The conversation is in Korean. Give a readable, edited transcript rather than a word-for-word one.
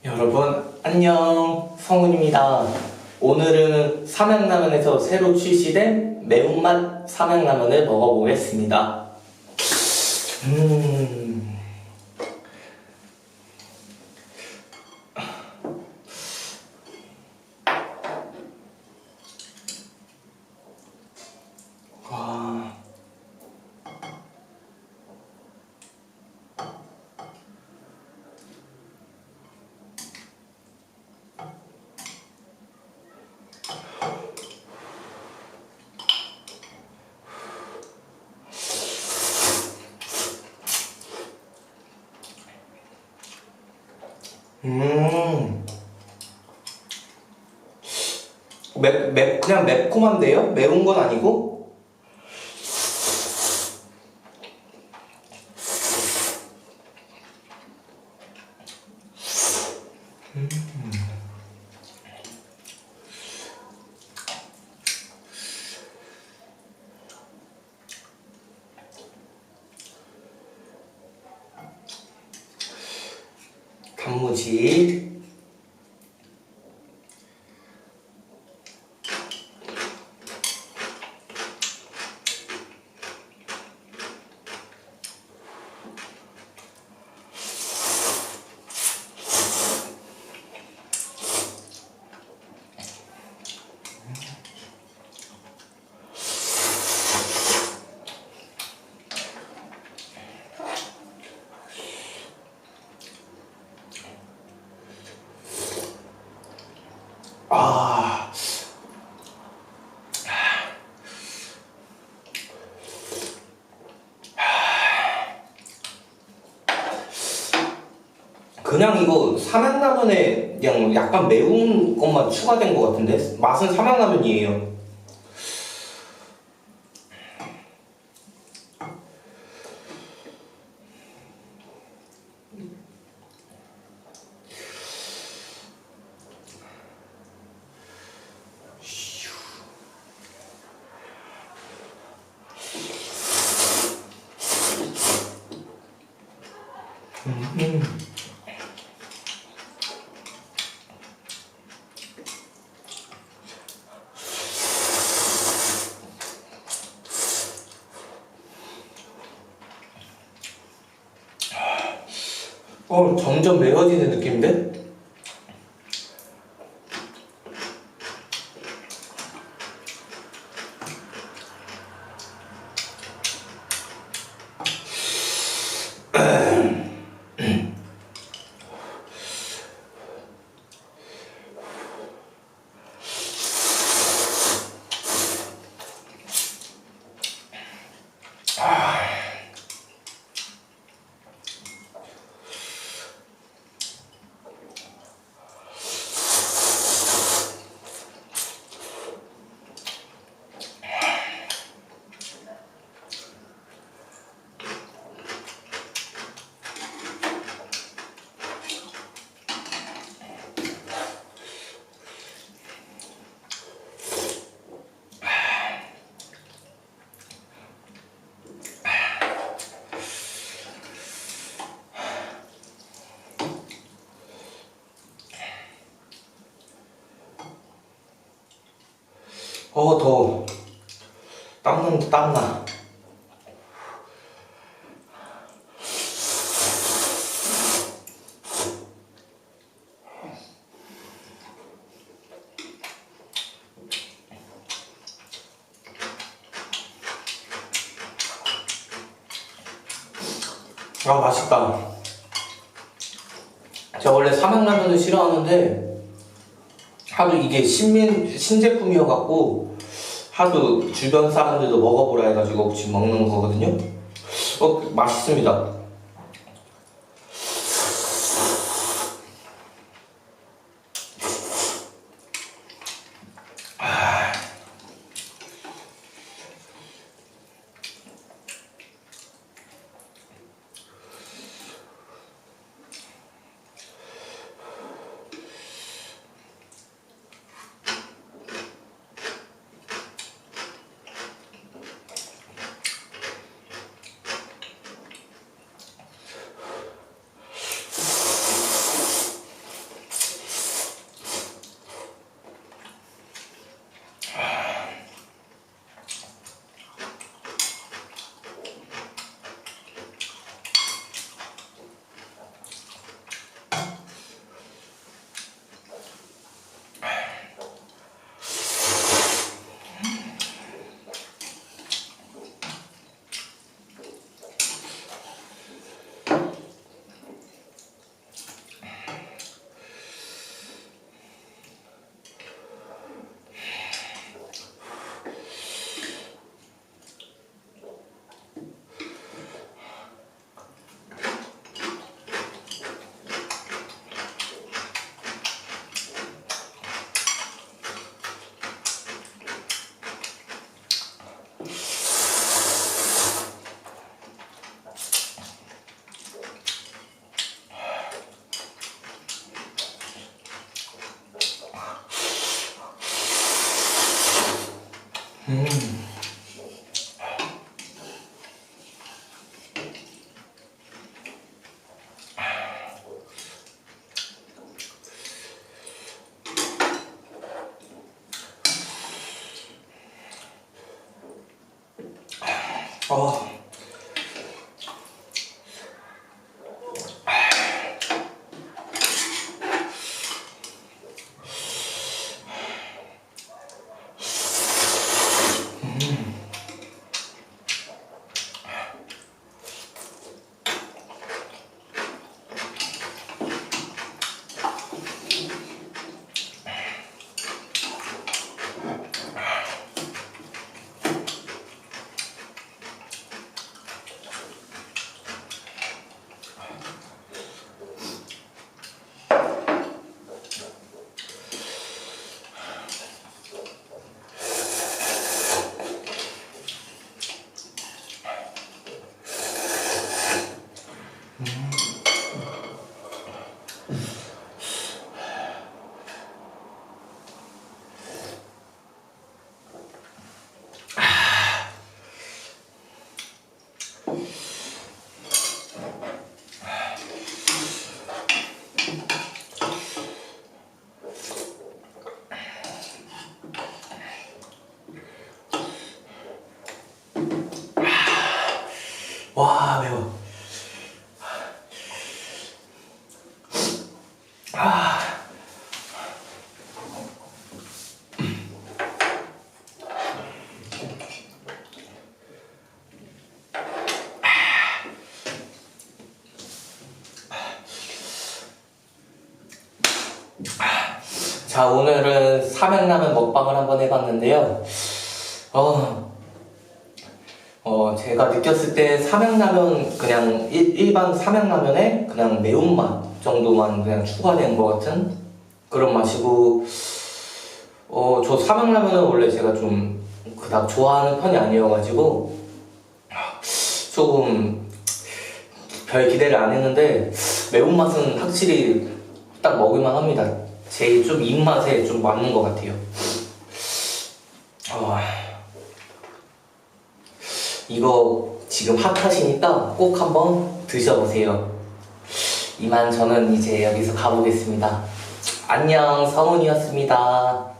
여러분 안녕, 성훈입니다. 오늘은 삼양라면에서 새로 출시된 매운맛 삼양라면을 먹어보겠습니다. 와. 그냥 매콤한데요? 매운 건 아니고? 단무지. 아, 그냥 이거 삼양라면에 그냥 약간 매운 것만 추가된 것 같은데? 맛은 삼양라면이에요. 점점 매워지는 느낌인데? 더워. 땀나. 아, 맛있다. 제가 원래 삼양라면을 싫어하는데 하도 이게 신제품이어갖고 하도 주변 사람들도 먹어보라 해가지고 지금 먹는 거거든요. 맛있습니다. 어. 와, 매워. 자, 오늘은 삼양라면 먹방을 한번 해봤는데요. 제가 느꼈을 때 삼양라면 그냥 일반 삼양라면에 그냥 매운맛 정도만 그냥 추가된 것 같은 그런 맛이고, 저 삼양라면은 원래 제가 좀 그닥 좋아하는 편이 아니어가지고 조금 별 기대를 안 했는데 매운맛은 확실히 딱 먹을만 합니다. 제 좀 입맛에 좀 맞는 것 같아요. 이거 지금 핫하시니까 꼭 한번 드셔보세요. 이만 저는 이제 여기서 가보겠습니다. 안녕, 성훈이었습니다.